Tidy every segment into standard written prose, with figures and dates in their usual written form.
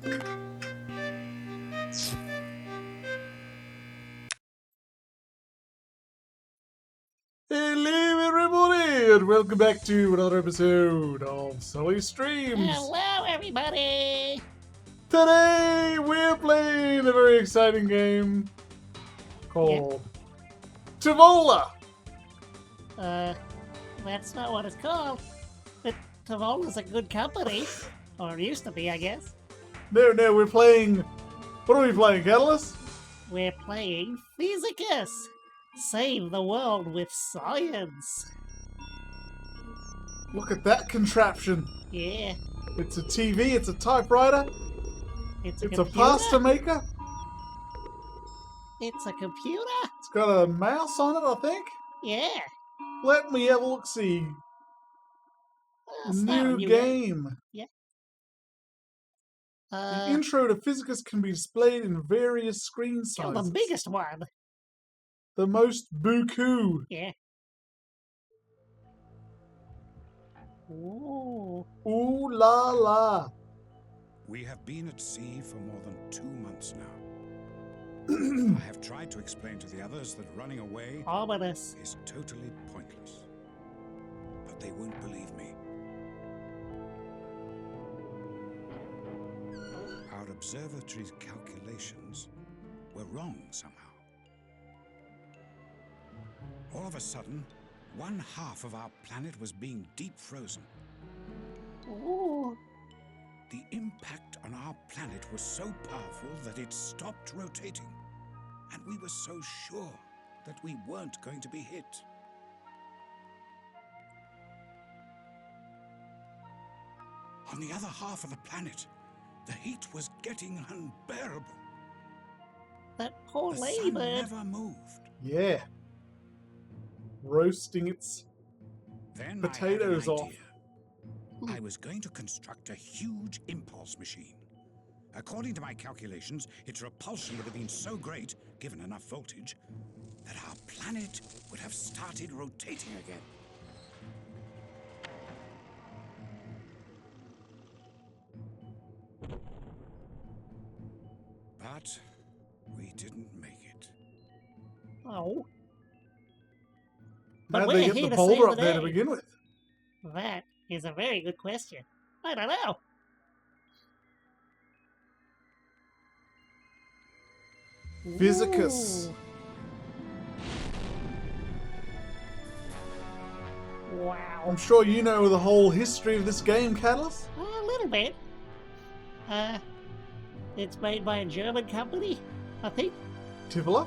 Hello everybody and welcome back to another episode of Sully Streams. Hello everybody! Today we're playing a very exciting game called Tavola. That's not what it's called. But Tavola's a good company. Or it used to be, I guess. No, we're playing... What are we playing, Cataliss? We're playing Physicus. Save the world with science. Look at that contraption. Yeah. It's a TV, it's a typewriter, It's a pasta maker. It's a computer. It's got a mouse on it, I think. Yeah. Let me have a look-see. New game. Yeah. The intro to Physicus can be displayed in various screen sizes. The biggest one. The most buku. Yeah. Ooh. Ooh la la. We have been at sea for more than 2 months now. I have tried to explain to the others that running away Ominous. is totally pointless. But they won't believe me. Our observatory's calculations were wrong somehow. All of a sudden, 1/2 of our planet was being deep frozen. Ooh. The impact on our planet was so powerful that it stopped rotating. And we were so sure that we weren't going to be hit. On the other half of the planet, the heat was getting unbearable. That poor The lady sun bird. never moved. Yeah. Roasting its Then potatoes I had an off. idea. I was going to construct a huge impulse machine. According to my calculations, its repulsion would have been so great, given enough voltage, that our planet would have started rotating again. But we didn't make it. Oh. How'd we're they get here the to save boulder up the there to day. begin with? That is a very good question. I don't know. Physicus. Ooh. Wow. I'm sure you know the whole history of this game, Cataliss. A little bit. It's made by a German company, I think. Tavola?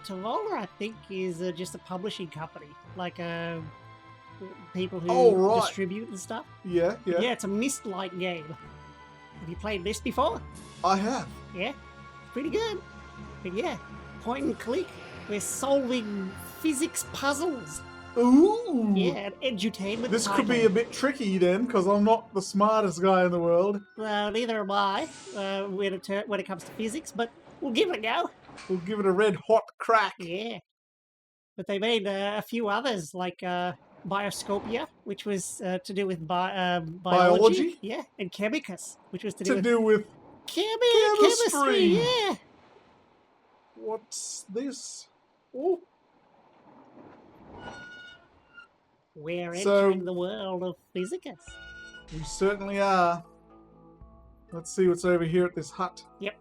Tavola, I think, is just a publishing company. Like, people who Oh, right. distribute and stuff. Yeah. Yeah, it's a Myst-like game. Have you played Myst before? I have. Yeah, pretty good. But yeah, point and click. We're solving physics puzzles. Ooh. Yeah, an edutainment This could title. be a bit tricky then, because I'm not the smartest guy in the world. Neither am I when it comes to physics, but we'll give it a go. We'll give it a red hot crack. Yeah. But they made a few others, like Bioscopia, which was to do with biology. Yeah, and Chemicus, which was to do with chemistry. chemistry. Yeah. What's this? Oh. We're So- entering the world of Physicus. We certainly are. Let's see what's over here at this hut. Yep.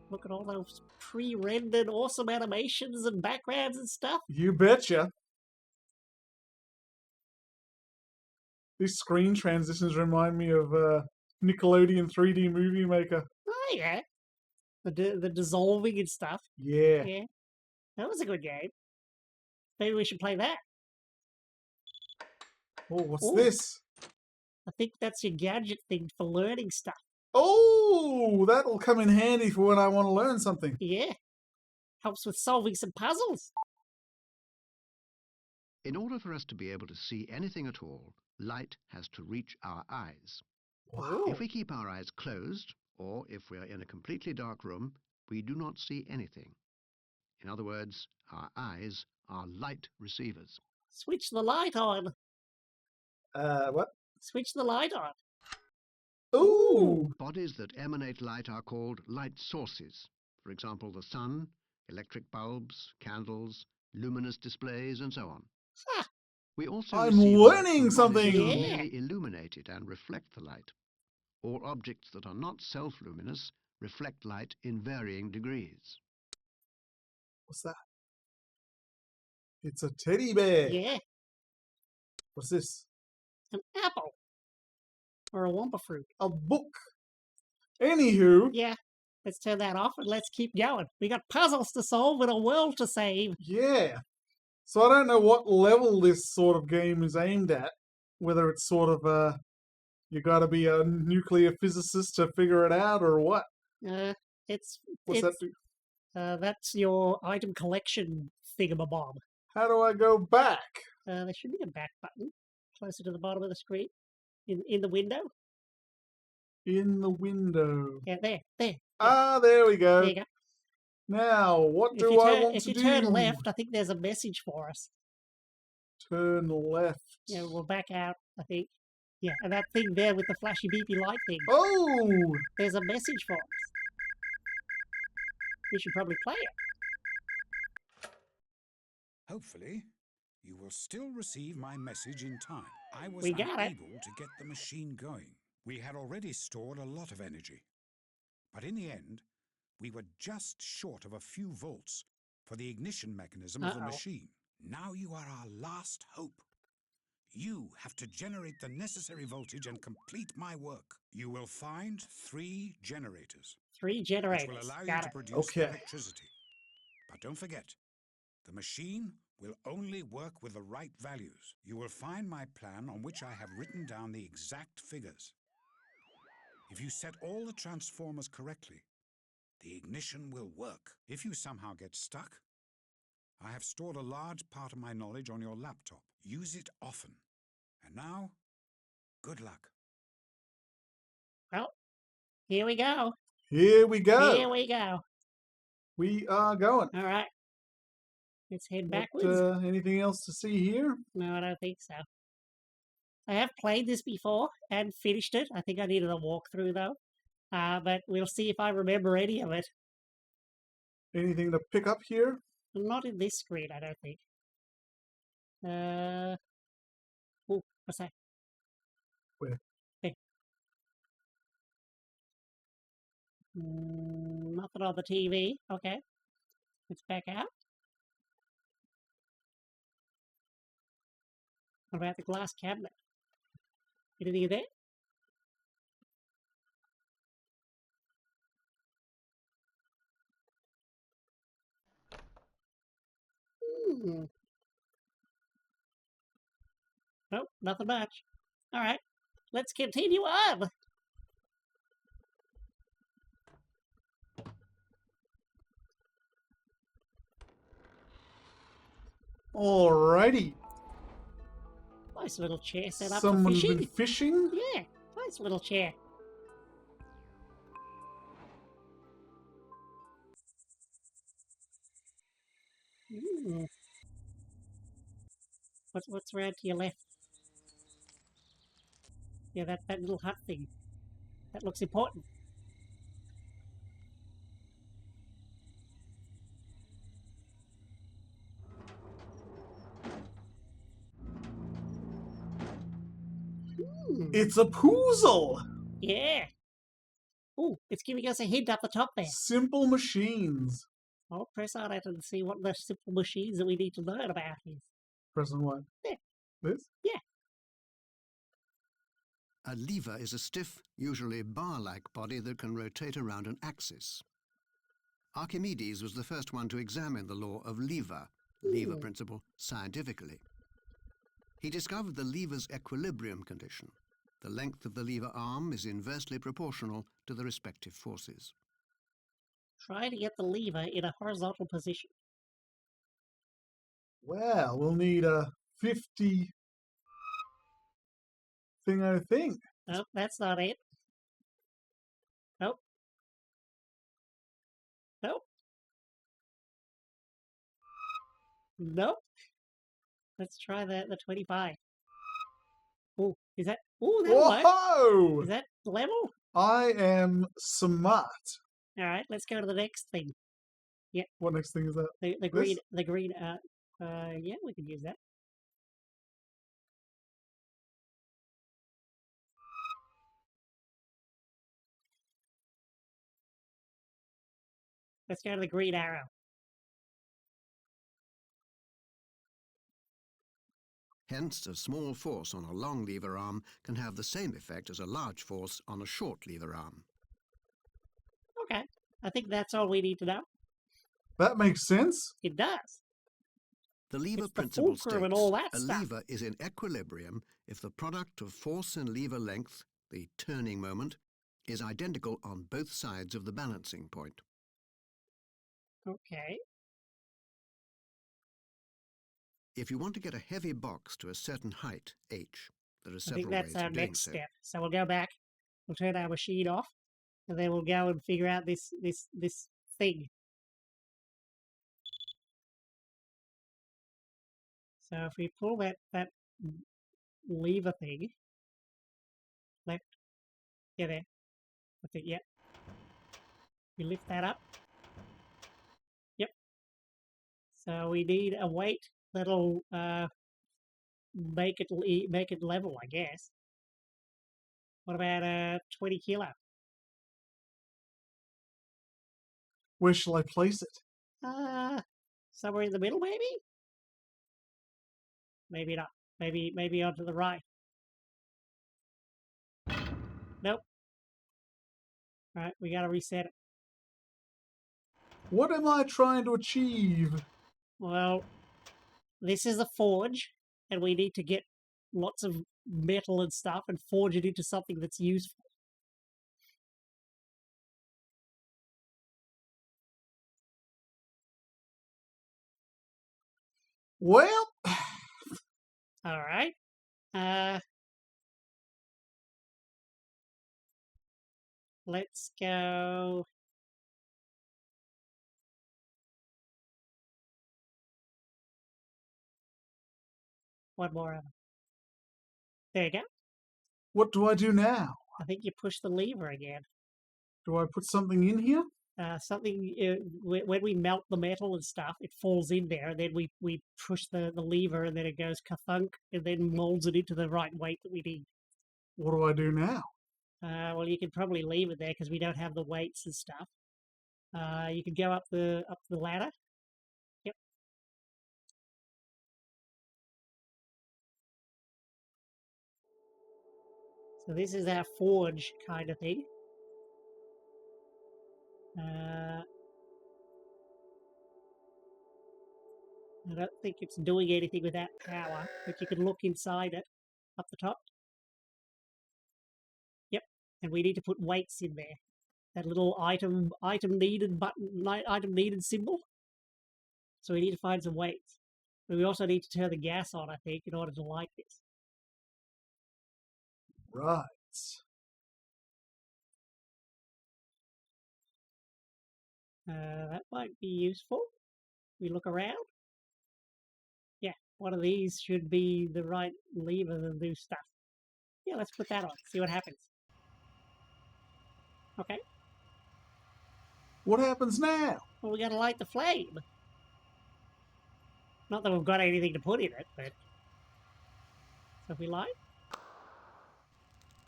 Look at all those pre-rendered awesome animations and backgrounds and stuff. You betcha. These screen transitions remind me of Nickelodeon 3D Movie Maker. Oh yeah, the dissolving and stuff. Yeah. Yeah, that was a good game. Maybe we should play that. Oh, what's Ooh. this? I think that's your gadget thing for learning stuff. Oh, that'll come in handy for when I want to learn something. Yeah, helps with solving some puzzles. In order for us to be able to see anything at all, light has to reach our eyes. Wow. If we keep our eyes closed, or if we are in a completely dark room, we do not see anything. In other words, our eyes are light receivers. Switch the light on. What? Switch the light on. Ooh! Bodies that emanate light are called light sources. For example, the sun, electric bulbs, candles, luminous displays, and so on. Huh. We also I'm receive light learning from bodies something! that are Yeah. merely illuminated and reflect the light. All objects that are not self-luminous reflect light in varying degrees. What's that? It's a teddy bear. Yeah, What's this? an apple. Or a wampa fruit. A book. Anywho. Yeah, let's turn that off and let's keep going. We got puzzles to solve and a world to save. Yeah. So I don't know what level this sort of game is aimed at. Whether it's sort of you got to be a nuclear physicist to figure it out, or what? What's that do? That's your item collection thingamabob. How do I go back? There should be a back button closer to the bottom of the screen. In the window. In the window. Yeah, there. Ah, there we go. There you go. Now, what do I want to do? If you turn left, I think there's a message for us. Turn left. Yeah, we'll back out, I think. Yeah, and that thing there with the flashy beepy light thing. Oh! There's a message for us. We should probably play it. Hopefully, you will still receive my message in time. I was We got it. unable to get the machine going. We had already stored a lot of energy. But in the end, we were just short of a few volts for the ignition mechanism of the machine. Now you are our last hope. You have to generate the necessary voltage and complete my work. You will find 3 generators. 3 generators. Which will allow Got you to it. produce electricity. But don't forget, the machine will only work with the right values. You will find my plan on which I have written down the exact figures. If you set all the transformers correctly, the ignition will work. If you somehow get stuck, I have stored a large part of my knowledge on your laptop. Use it often. And now, good luck. Well, here we go. Here we go. Here we go. We are going. All right. Let's head backwards. Anything else to see here? No, I don't think so. I have played this before and finished it. I think I needed a walkthrough though. But we'll see if I remember any of it. Anything to pick up here? Not in this screen, I don't think. Oh, what's that? Where? There. Nothing on the TV. Okay. Let's back out. What about the glass cabinet? Anything in there? Nope, nothing much. All right, let's continue on. Alrighty. Nice little chair set up Someone's for fishing. been fishing? Yeah, nice little chair. What's around to your left? Yeah, that little hut thing. That looks important. It's a puzzle! Yeah. Oh, it's giving us a hint up the top there. Simple machines. I'll press on it and see what the simple machines that we need to learn about is. Press on what? Yeah. This? Yeah. A lever is a stiff, usually bar-like body that can rotate around an axis. Archimedes was the first one to examine the law of lever principle, scientifically. He discovered the lever's equilibrium condition. The length of the lever arm is inversely proportional to the respective forces. Try to get the lever in a horizontal position. Well, we'll need a 50 thing. Nope, that's not it. Nope. Nope. Nope. Let's try the 25. Oh, is that... Oh, that'll work. Whoa! Is that level? I am smart. Alright, let's go to the next thing. Yeah. What next thing is that? The green... The green... yeah, we could use that. Let's go to the green arrow. Hence, a small force on a long lever arm can have the same effect as a large force on a short lever arm. Okay. I think that's all we need to know. That makes sense. It does. The lever It's the principle fulcrum states and all that a stuff. lever is in equilibrium if the product of force and lever length, the turning moment, is identical on both sides of the balancing point. Okay. If you want to get a heavy box to a certain height, h, there are I several think that's ways our of doing next so. step. So we'll go back, we'll turn our machine off, and then we'll go and figure out this thing. So if we pull that lever thing, left, yeah, there. I think, yep. We lift that up. Yep. So we need a weight that'll make it level, I guess. What about 20 kilo? Where shall I place it? Somewhere in the middle, maybe? Maybe not. Maybe onto the right. Nope. Right, we gotta reset it. What am I trying to achieve? Well, this is a forge, and we need to get lots of metal and stuff and forge it into something that's useful. Well, Alright. Let's go... One more of them. There you go. what do I do now? I think you push the lever again. Do I put something in here? When we melt the metal and stuff, it falls in there, and then we push the lever, and then it goes ka-thunk, and then molds it into the right weight that we need. What do I do now? Well, you can probably leave it there because we don't have the weights and stuff. You could go up the ladder. Yep. So this is our forge kind of thing. I don't think it's doing anything without power, but you can look inside it, up the top. Yep, and we need to put weights in there. That little item needed button, item needed symbol. So we need to find some weights. But we also need to turn the gas on, I think, in order to light this. Right. That might be useful. We look around. Yeah, one of these should be the right lever to do stuff. Yeah, let's put that on, see what happens. Okay. What happens now? Well, we gotta light the flame. Not that we've got anything to put in it, but... So if we light...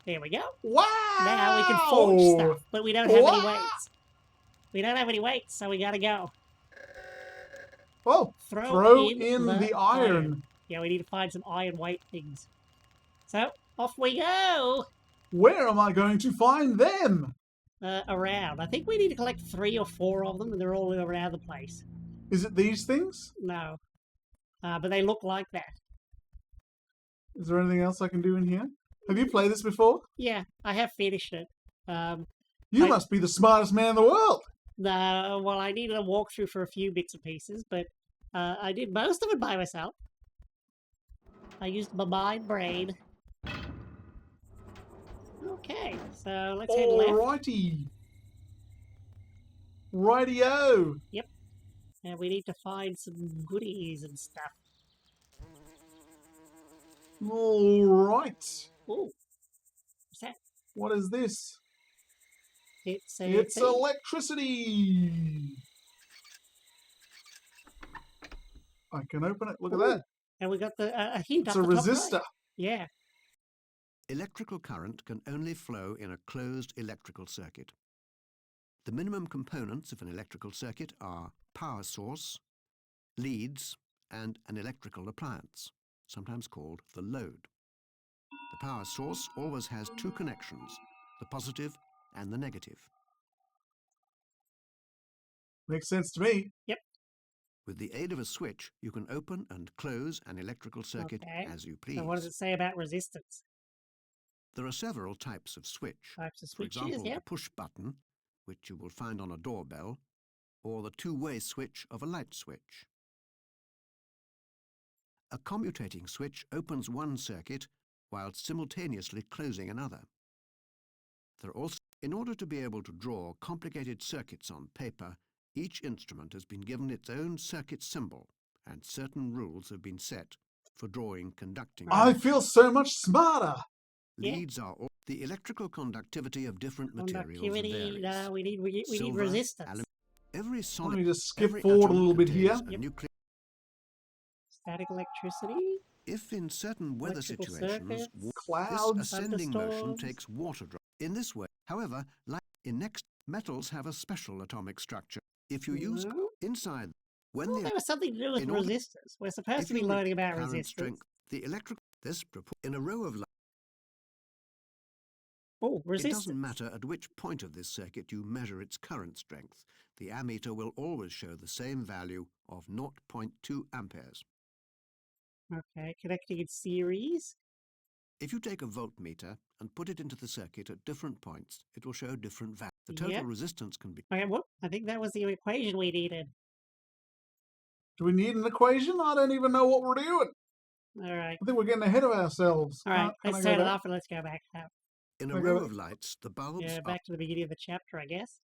There we go. Wow! Now we can forge stuff, but we don't have any weights. We don't have any weights, so we gotta go. Oh, throw in the iron. Yeah, we need to find some iron weight things. So, off we go! Where am I going to find them? Around. I think we need to collect 3 or 4 of them, and they're all around the place. Is it these things? No. But they look like that. Is there anything else I can do in here? Have you played this before? Yeah, I have finished it. You must be the smartest man in the world. Well, I needed a walkthrough for a few bits and pieces, but I did most of it by myself. I used my mind brain. Okay, so let's head left. Alrighty. Rightio. Yep. And we need to find some goodies and stuff. Alright. Ooh. What's that? What is this? It's electricity! I can open it. Look at that. And we got a hint it's up a the top resistor. right. Yeah. Electrical current can only flow in a closed electrical circuit. The minimum components of an electrical circuit are power source, leads, and an electrical appliance, sometimes called the load. The power source always has two connections, the positive and the negative. Makes sense to me. Yep. With the aid of a switch, you can open and close an electrical circuit as you please. So what does it say about resistance? There are several types of switch. Types of For switches, example, yep. the push button, which you will find on a doorbell, or the two-way switch of a light switch. A commutating switch opens one circuit while simultaneously closing another. There are also, in order to be able to draw complicated circuits on paper, each instrument has been given its own circuit symbol, and certain rules have been set for drawing conducting. I feel so much smarter. Leads are all the electrical conductivity of different materials varies. No, we need Silver, resistance. Every solid. Let me just skip forward a little bit here. Static electricity. If in certain weather Electrical situations, clouds, this ascending motion thunderstorms. takes water drops. In this way, however, like in next, metals have a special atomic structure. If you use No. inside, when Well, the there was something to do with in order- resistors. We're supposed if to be you learning about current resistors. strength, the electric in a row of Oh, It resistance. doesn't matter at which point of this circuit you measure its current strength. The ammeter will always show the same value of 0.2 amperes. Okay, connecting in series. If you take a voltmeter and put it into the circuit at different points, it will show different values. The total Yep. resistance can be... Okay, what? I think that was the equation we needed. Do we need an equation? I don't even know what we're doing. All right. I think we're getting ahead of ourselves. All right, Can I let's go turn it back? off and let's go back out. In a Okay, row but- of lights, the bulbs Yeah, are... back to the beginning of the chapter, I guess.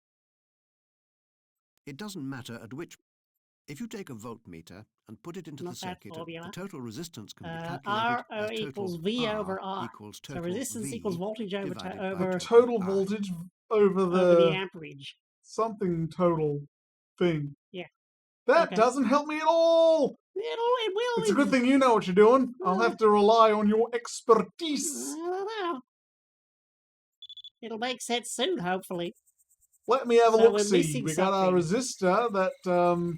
It doesn't matter at which... If you take a voltmeter and put it into Not the that circuit, formula. the total resistance can be R calculated as equals total V R over I. equals So total resistance V equals voltage over divided by over Total I. voltage over the the amperage. something total thing. Yeah. That Okay. doesn't help me at all. It will. It's a good thing you know what you're doing. I'll have to rely on your expertise. I don't know. It'll make sense soon, hopefully. Let me have a So we're look-see. missing We got our something. resistor that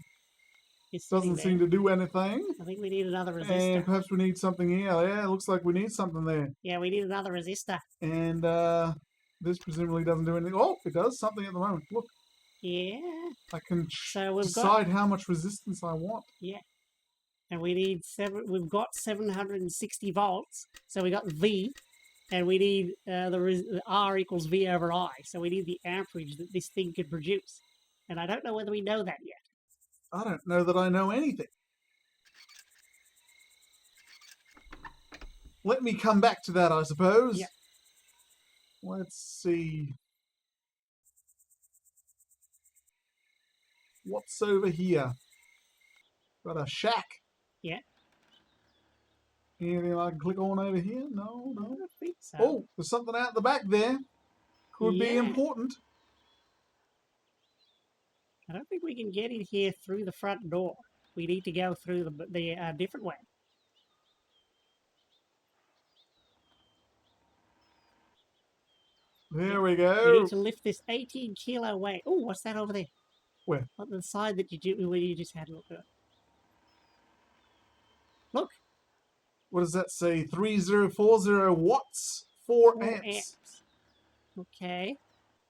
It's sitting doesn't there. seem to do anything. I think we need another resistor. And perhaps we need something here. Yeah, it looks like we need something there. Yeah, we need another resistor. And this presumably doesn't do anything. Oh, it does something at the moment. Look, Yeah. I can So we've decide how much resistance I want. And we need we've got 760 volts. So we got V, and we need the R equals V over I. So we need the amperage that this thing can produce. And I don't know whether we know that yet. I don't know that I know anything. Let me come back to that, I suppose. Yeah. Let's see. What's over here? Got a shack. Yeah. Anything I can click on over here? No, I no. don't think so. Oh, there's something out the back there. Could be Yeah. important. I don't think we can get in here through the front door. We need to go through the different way. There we We go. need to lift this 18 kilo weight. Oh, what's that over there? Where? On the side that where you just had a look at. Look. What does that say? 3040 watts, 4 4 amps. Okay.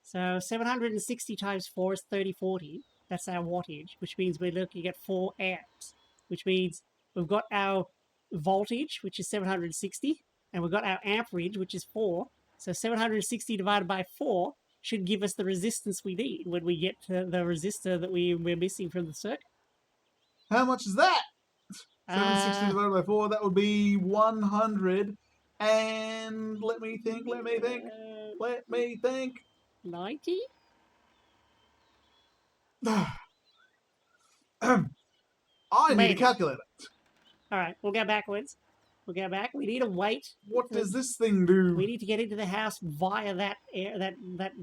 So 760 times 4 is 3040. That's our wattage, which means we're looking at 4 amps. Which means we've got our voltage, which is 760, and we've got our amperage, which is 4. So 760 divided by 4 should give us the resistance we need when we get to the resistor that we're missing from the circuit. How much is that? 760 divided by 4, that would be 100. And let me think. 90? I need a Maybe. calculator. All right, we'll go backwards. We'll go back. We need to wait. What does this thing do? We need to get into the house via that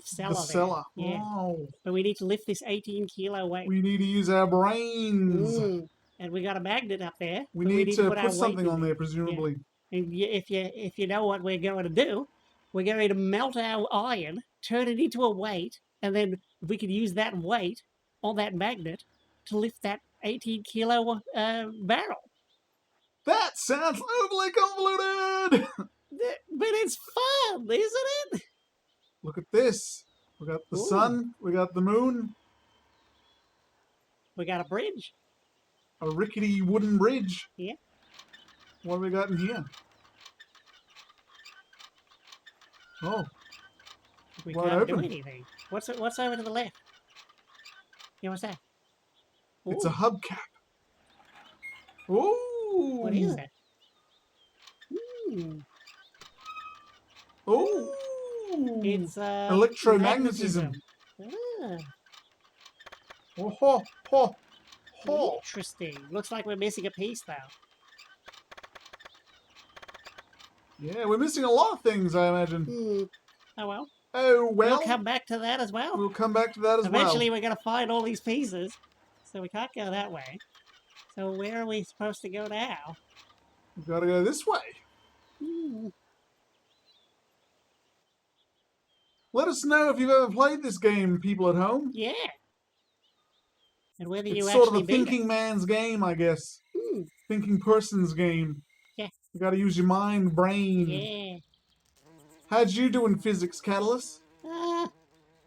cellar. The cellar. There. Yeah. Oh. But we need to lift this 18-kilo weight. We need to use our brains. And we got a magnet up there. We need to put something on there, Yeah. presumably. And if you know what we're going to do, we're going to melt our iron, turn it into a weight, and then we can use that weight on that magnet to lift that 18-kilo barrel. That sounds overly convoluted! But it's fun, isn't it? Look at this. We got the sun, we got the moon. We got a bridge. A rickety wooden bridge. Yeah. What have we got in here? Oh. We Wide can't open. do anything. What's over to the left? Yeah, what's that? It's Ooh. a hubcap. Ooh. What is it? Ooh. It's electromagnetism. Ah, Oh, ho, ho, ho. interesting. Looks like we're missing a piece though. Yeah, we're missing a lot of things, I imagine. Oh well. Oh, well. We'll come back to that as well. We'll come back to that as Eventually we're going to find all these pieces. So we can't go that way. So where are we supposed to go now? We've got to go this way. Let us know if you've ever played this game, people at home. Yeah. And whether It's you sort of actually a beat thinking man's game, I guess. Hmm. Thinking person's game. Yeah. You got to use your mind, brain. Yeah. How'd you do in physics, Cataliss?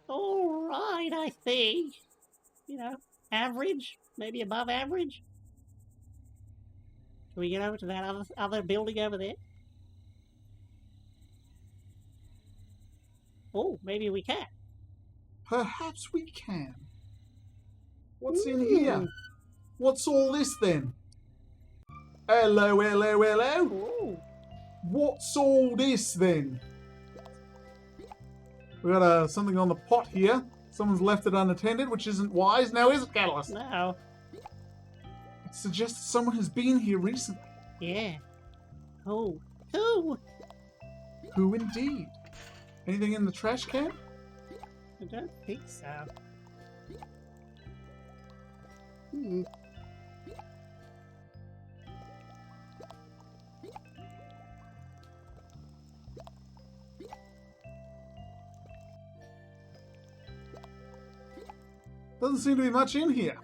All right, I think. You know, average, maybe above average. Can we get over to that other building over there? Oh, maybe we can. Perhaps we can. What's in here? What's all this then? Hello, hello, hello. Ooh. What's all this then? We got something on the pot here. Someone's left it unattended, which isn't wise. Now is it, Cataliss? No. It suggests someone has been here recently. Yeah. Oh. Who? Who indeed? Anything in the trash can? I don't think so. Doesn't seem to be much in here.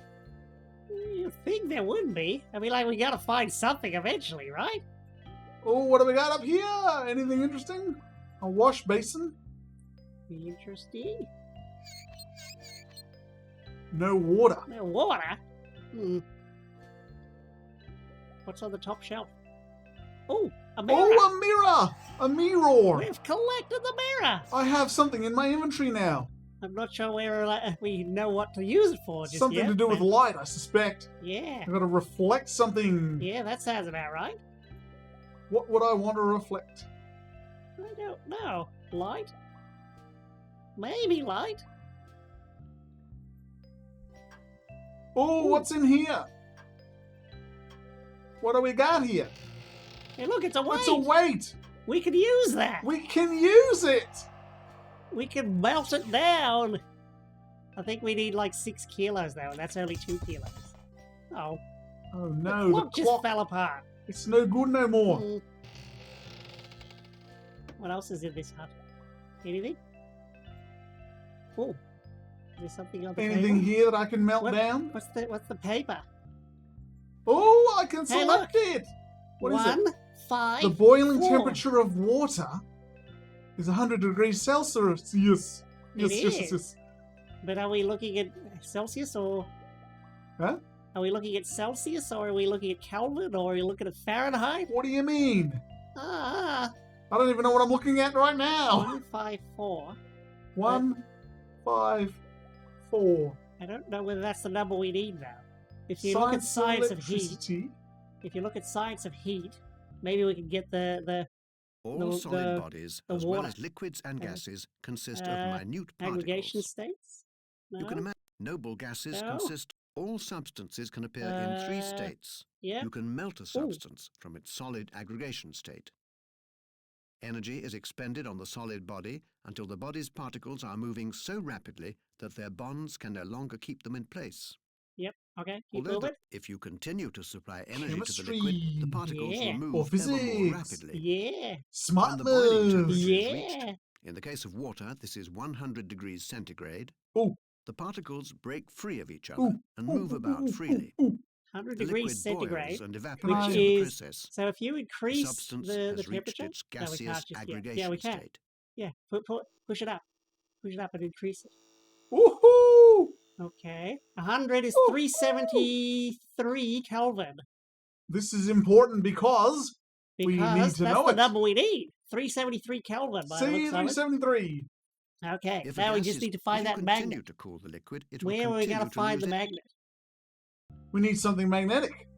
You think there would be? I mean, like, we gotta find something eventually, right? Oh, what do we got up here? Anything interesting? A wash basin? Interesting. No water. No water? What's on the top shelf? Oh, a mirror! Oh, a mirror! A mirror! We've collected the mirror! I have something in my inventory now. I'm not sure we know what to use it for just Something yet, to do with but- light, I suspect. Yeah. I've got to reflect something. Yeah, that sounds about right. What would I want to reflect? I don't know. Light? Maybe light. Oh, what's in here? What do we got here? Hey, look, it's a weight. It's a weight. We could use that. We can use it. We can melt it down. I think we need like 6 kilos though, and that's only 2 kilos. Oh. Oh no, The clock just clock. fell apart. It's no good no more. What else is in this hut? Anything? Oh. Is there something on the Anything table? here that I can melt What- down? What's the paper? Oh, I can Hey, select it. What is it? 1, 5, The boiling 4. temperature of water is 100 degrees Celsius. Yes. It Yes, yes, yes, is. yes. But are we looking at Celsius or? Huh? Are we looking at Celsius or are we looking at Kelvin or are we looking at Fahrenheit? What do you mean? Ah, I don't even know what I'm looking at right now. 154. 1, 5, 4. I don't know whether that's the number we need now. If you look at science of heat, electricity. if you look at science of heat, maybe we can get the All The- solid the- bodies, the as well water. as liquids and Okay. gases, consist Uh, of minute aggregation particles. states. You No? can imagine noble gases No. consist All substances can appear in 3 states. Yeah. You can melt a substance from its solid aggregation state. Energy is expended on the solid body until the body's particles are moving so rapidly that their bonds can no longer keep them in place. Yep. Okay. Keep Although moving. if you continue to supply energy Chemistry. to the liquid, the particles will Or move ever more physics. rapidly. Yeah. Smart When the boiling temperature moves. is Yeah. reached, in the case of water, this is 100 degrees centigrade, Ooh. the particles break free of each other Ooh. and Ooh, move ooh, about ooh, freely. ooh. 100 The degrees liquid centigrade. boils and Which evaporates in the is process. so if you The increase substance the has reached temperature, its no, we gaseous can't just yet. aggregation Yeah, we can. state. Yeah, push it up and increase it. Woohoo! Okay, 100 is Woohoo! 373 Kelvin. This is important because we need Because to that's know the it. number we need. 373 Kelvin. By the looks of it. C373. Okay, If a now we gas just is- need to find if you that continue magnet. to cool the liquid, it will Where are we continue gonna to find lose the it. magnet? We need something magnetic.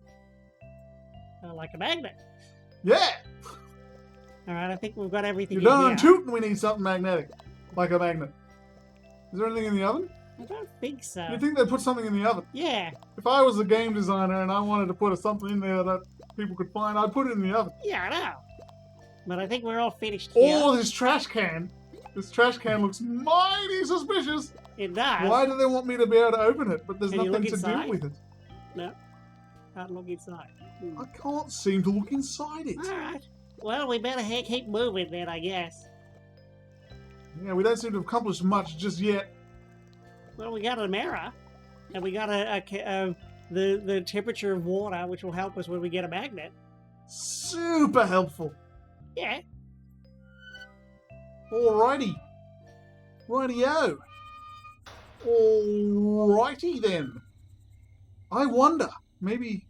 Like a magnet. Yeah! All right, I think we've got everything You're in done here. tootin', we need something magnetic. Like a magnet. Is there anything in the oven? I don't think so. You'd think they'd put something in the oven. Yeah, If I was a game designer and I wanted to put something in there that people could find, I'd put it in the oven. yeah, I know. But I think we're all finished here. Oh, this trash can. This trash can looks mighty suspicious. It does. Why do they want me to be able to open it, but there's Can you nothing look to inside? do with it? No, can't look inside. I can't seem to look inside it. All right. Well, we better keep moving then, I guess. Yeah, we don't seem to have accomplished much just yet. Well, we got a mirror, and we got the temperature of water, which will help us when we get a magnet. Super helpful. Yeah. Alrighty. Rightio. Alrighty then. I wonder, maybe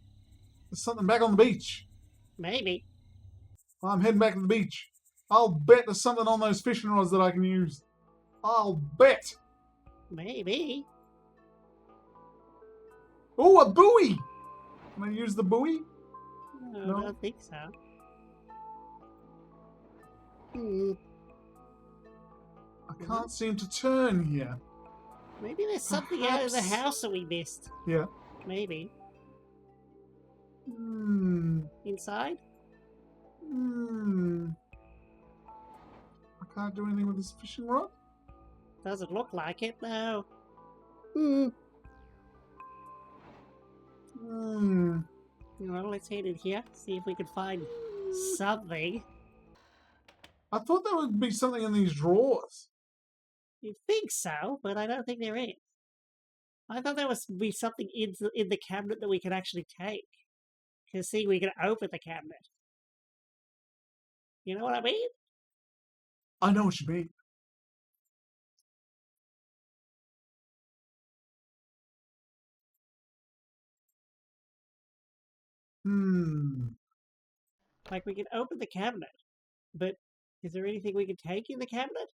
there's something back on the beach. Maybe. I'm heading back to the beach. I'll bet there's something on those fishing rods that I can use. I'll bet. Maybe. Oh, a buoy! Can I use the buoy? No, No? I don't think so. Hmm. I can't seem to turn here. Maybe there's something out of the Perhaps- house that we missed. Yeah. Maybe. Hmm. Inside? Hmm. I can't do anything with this fishing rod? Doesn't look like it, no. Hmm. Hmm. Well, let's head in here, see if we can find something. I thought there would be something in these drawers. You think so, but I don't think there is. I thought there would be something in the cabinet that we could actually take. Because, see, we can open the cabinet. You know what I mean? I know what you mean. Hmm. Like, we can open the cabinet. But is there anything we can take in the cabinet?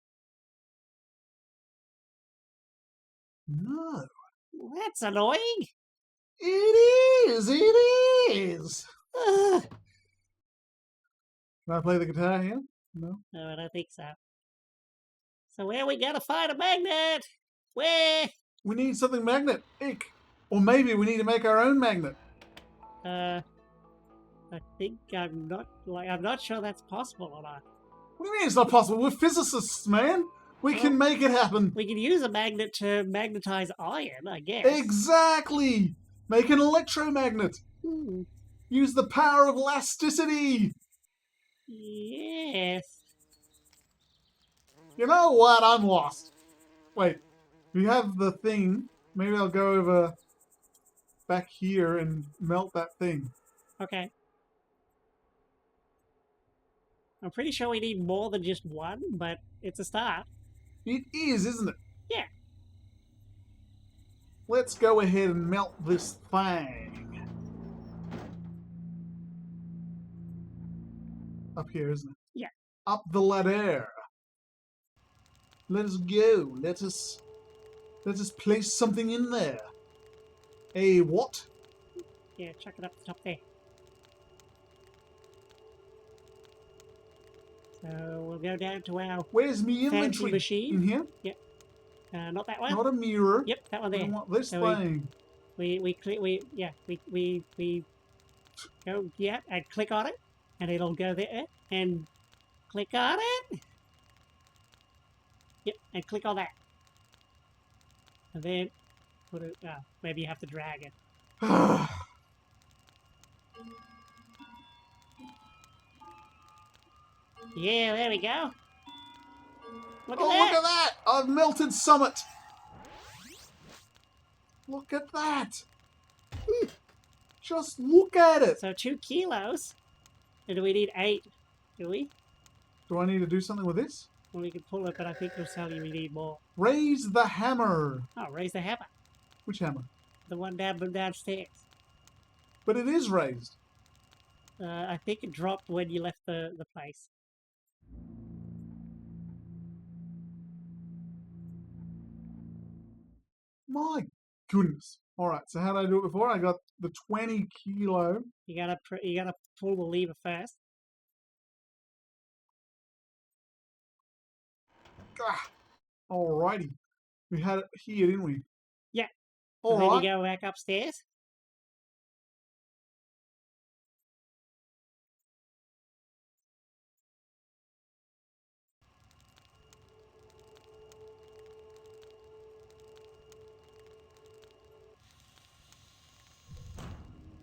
No. Well, that's annoying. It is! It is! Ugh. Can I play the guitar here? No. No, I don't think so. So where we gotta find a magnet? Where? We need something magnetic. Or maybe we need to make our own magnet. I think I'm not sure that's possible or not. What do you mean it's not possible? We're physicists, man. We can make it happen. We can use a magnet to magnetize iron, I guess. Exactly. Make an electromagnet. Hmm. Use the power of elasticity. Yes. You know what? I'm lost. Wait. We have the thing. Maybe I'll go over back here and melt that thing. Okay. I'm pretty sure we need more than just one, but it's a start. It is, isn't it? Yeah. Let's go ahead and melt this thing. Up here, isn't it? Yeah. Up the ladder. Let us go. Let us place something in there. A what? Yeah, chuck it up the top there. So we'll go down to our Where's me fancy inventory? machine. In here? Not that one. Not a mirror. Yep, that one I there. want this So thing. We go, yeah, and click on it, and it'll go there, and click on it. Yep, and click on that. And then put it, maybe you have to drag it. Yeah, there we go. Look at that. Look at that! I've melted Summit. Look at that. Just look at it. So 2 kilos. And do we need 8? Do we? Do I need to do something with this? Well, we can pull it, but I think it'll tell you we need more. Raise the hammer. Oh, raise the hammer. Which hammer? The one downstairs. But it is raised. I think it dropped when you left the place. My goodness. Alright, so how did I do it before? I got the 20 kilo. You gotta pull the lever first. Alrighty. We had it here, didn't we? Yeah. All and then right. you go back upstairs.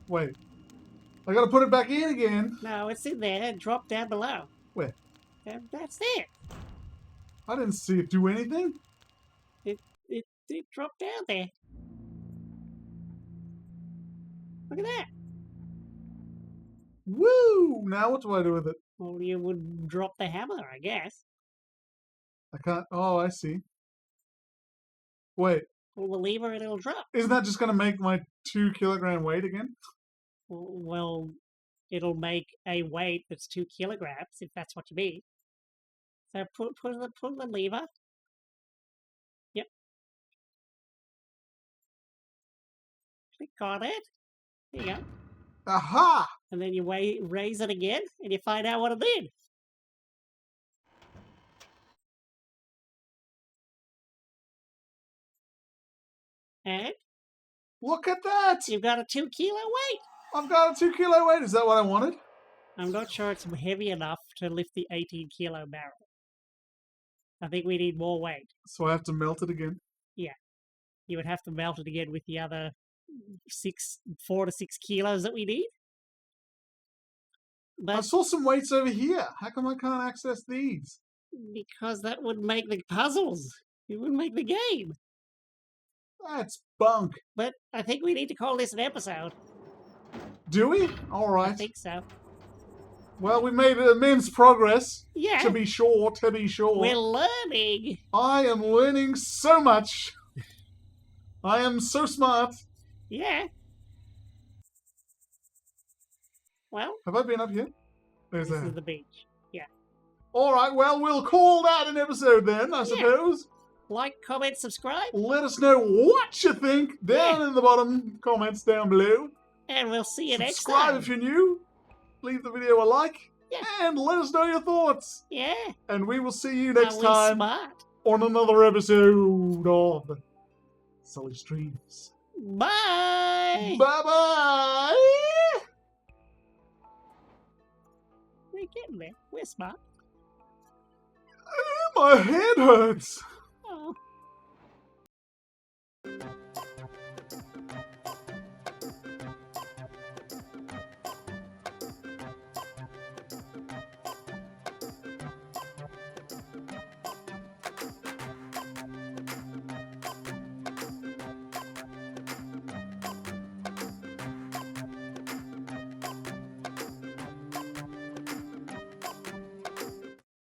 Wait. I gotta put it back in again. No, it's in there. Drop down below. Where? That's it. I didn't see it do anything. It dropped down there. Look at that. Woo! Now what do I do with it? Well, you would drop the hammer, I guess. I can't. Oh, I see. Wait. Pull the lever and it'll drop. Isn't that just gonna make my 2 kilogram weight again? Well, it'll make a weight that's 2 kilograms, if that's what you mean. So pull the lever. Yep. Click on it. There you go. Aha! And then you raise it again, and you find out what it did. And look at that! you've got a 2 kilo weight. I've got a 2 kilo weight. Is that what I wanted? I'm not sure it's heavy enough to lift the 18 kilo barrel. I think we need more weight. So I have to melt it again. Yeah. You would have to melt it again with the other 4 to 6 kilos that we need. I But saw some weights over here. How come I can't access these? because that would make the puzzles. It would make the game. That's bunk. But I think we need to call this an episode. Do we? Alright. I think so. Well, we made immense progress. Yeah. To be sure, to be sure. We're learning. I am learning so much. I am so smart. Yeah. Well, Have I been up here? There's this that. is the beach. Yeah. Alright, well, we'll call that an episode then, I suppose. Like, comment, subscribe. Let us know what you think down in the bottom comments down below. And we'll see you next Subscribe time. if you're new. Leave the video a like. Yeah. And let us know your thoughts. Yeah. And we will see you next Are we time smart? on another episode of Sully Streams. Bye. Bye-bye. We're getting there. We're smart. My head hurts. Oh.